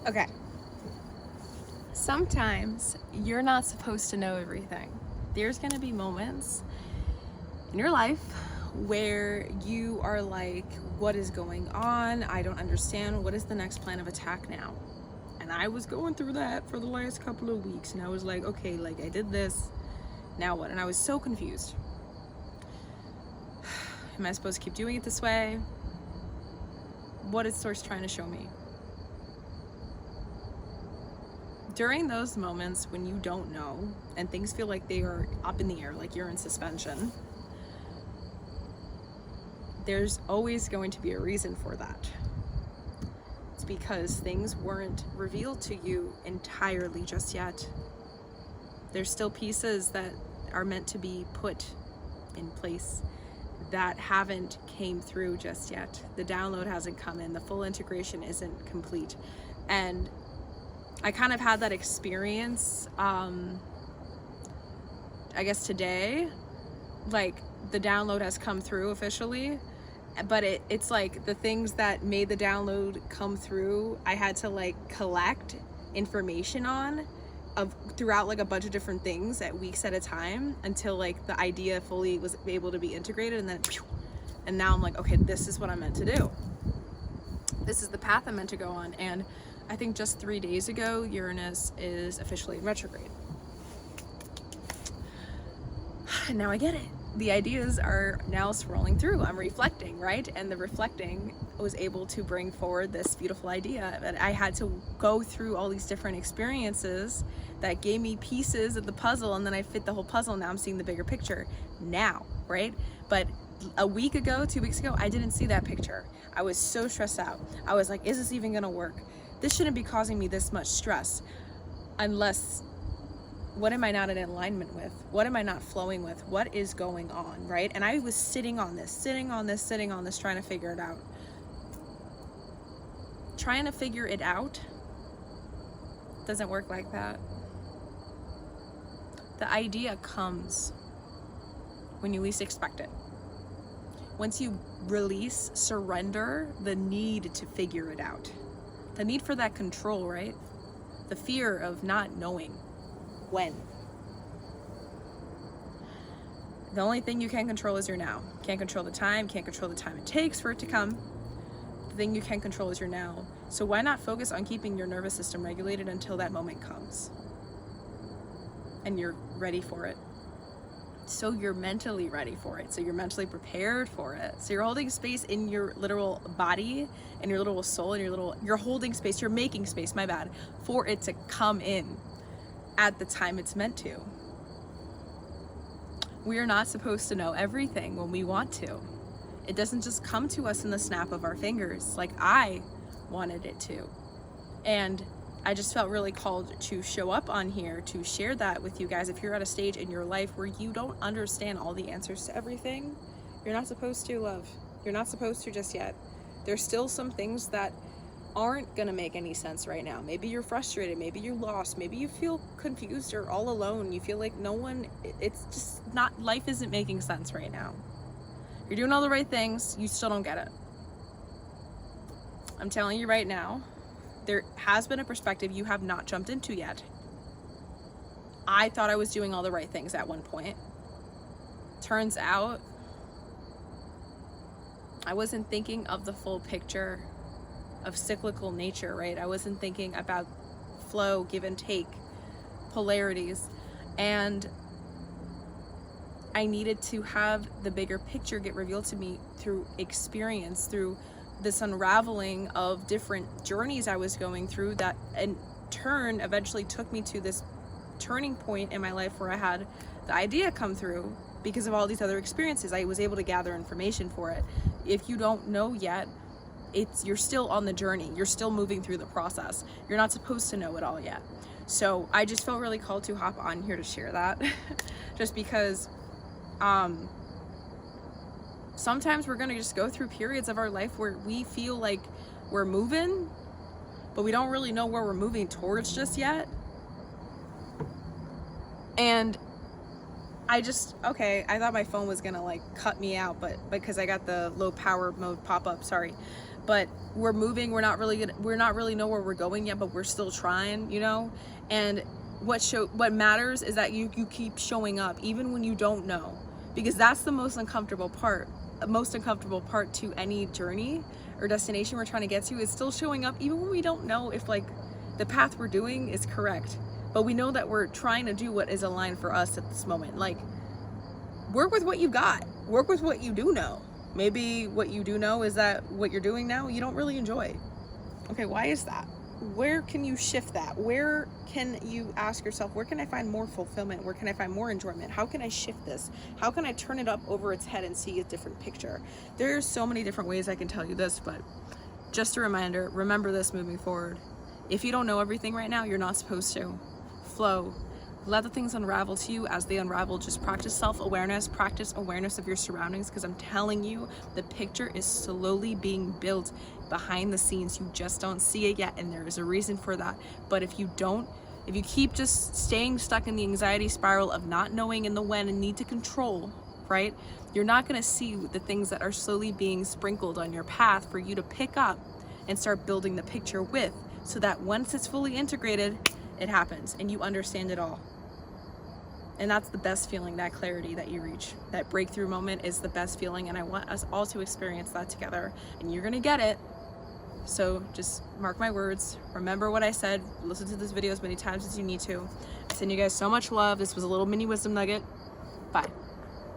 Okay. Sometimes you're not supposed to know everything. There's going to be moments in your life where you are like, what is going on? I don't understand. What is the next plan of attack now? And I was going through that for the last couple of weeks, and I was like, okay, like I did this, now what? And I was so confused. Am I supposed to keep doing it this way? What is Source trying to show me? During those moments when you don't know and things feel like they are up in the air, like you're in suspension, there's always going to be a reason for that. It's because things weren't revealed to you entirely just yet. There's still pieces that are meant to be put in place that haven't came through just yet. The download hasn't come in, the full integration isn't complete. And I kind of had that experience, I guess today, like the download has come through officially, but it's like the things that made the download come through, I had to like collect information on throughout like a bunch of different things at weeks at a time until like the idea fully was able to be integrated, and then and now I'm like, okay, this is what I'm meant to do. This is the path I'm meant to go on. And I think just 3 days ago, Uranus is officially in retrograde. And now I get it. The ideas are now swirling through. I'm reflecting, right? And the reflecting was able to bring forward this beautiful idea. That I had to go through all these different experiences that gave me pieces of the puzzle, and then I fit the whole puzzle. Now I'm seeing the bigger picture now, right? But a week ago, 2 weeks ago, I didn't see that picture. I was so stressed out. I was like, is this even gonna work? This shouldn't be causing me this much stress unless, what am I not in alignment with? What am I not flowing with? What is going on, right? And I was sitting on this, trying to figure it out. Trying to figure it out doesn't work like that. The idea comes when you least expect it. Once you release, surrender the need to figure it out. The need for that control, right? The fear of not knowing when. The only thing you can control is your now. Can't control the time, can't control the time it takes for it to come. The thing you can control is your now. So why not focus on keeping your nervous system regulated until that moment comes and you're ready for it? So you're mentally ready for it. So you're mentally prepared for it. So you're holding space in your literal body and your literal soul and you're holding space, you're making space, my bad, for it to come in at the time it's meant to. We are not supposed to know everything when we want to. It doesn't just come to us in the snap of our fingers like I wanted it to. And I just felt really called to show up on here to share that with you guys. If you're at a stage in your life where you don't understand all the answers to everything, you're not supposed to, love. You're not supposed to just yet. There's still some things that aren't gonna make any sense right now. Maybe you're frustrated, maybe you're lost, maybe you feel confused or all alone. You feel like it's just not, life isn't making sense right now. You're doing all the right things, you still don't get it. I'm telling you right now, there has been a perspective you have not jumped into yet. I thought I was doing all the right things at one point. Turns out, I wasn't thinking of the full picture of cyclical nature, right? I wasn't thinking about flow, give and take, polarities. And I needed to have the bigger picture get revealed to me through experience, through this unraveling of different journeys I was going through that in turn eventually took me to this turning point in my life where I had the idea come through because of all these other experiences. I was able to gather information for it. If you don't know yet, you're still on the journey. You're still moving through the process. You're not supposed to know it all yet. So I just felt really called to hop on here to share that just because sometimes we're gonna just go through periods of our life where we feel like we're moving, but we don't really know where we're moving towards just yet. And I thought my phone was gonna like cut me out, but because I got the low power mode pop up, sorry. but we're moving. We're not really know where we're going yet, but we're still trying, you know. And what matters is that you keep showing up even when you don't know, because that's the most uncomfortable part to any journey or destination we're trying to get to, is still showing up even when we don't know if like the path we're doing is correct, but we know that we're trying to do what is aligned for us at this moment. Like, work with what you got, work with what you do know. Maybe what you do know is that what you're doing now you don't really enjoy. Okay, why is that? Where can you shift that? Where can you ask yourself, where can I find more fulfillment? Where can I find more enjoyment? How can I shift this? How can I turn it up over its head and see a different picture? There's so many different ways I can tell you this, but just a reminder, remember this moving forward. If you don't know everything right now, you're not supposed to. Flow. Let the things unravel to you as they unravel. Just practice self-awareness, practice awareness of your surroundings, because I'm telling you, the picture is slowly being built behind the scenes. You just don't see it yet, and there is a reason for that. But if you keep just staying stuck in the anxiety spiral of not knowing in the when and need to control, right? You're not gonna see the things that are slowly being sprinkled on your path for you to pick up and start building the picture with, so that once it's fully integrated, it happens and you understand it all. And that's the best feeling, that clarity that you reach. That breakthrough moment is the best feeling, and I want us all to experience that together, and you're gonna get it. So just mark my words, remember what I said, listen to this video as many times as you need to. I send you guys so much love. This was a little mini wisdom nugget. Bye.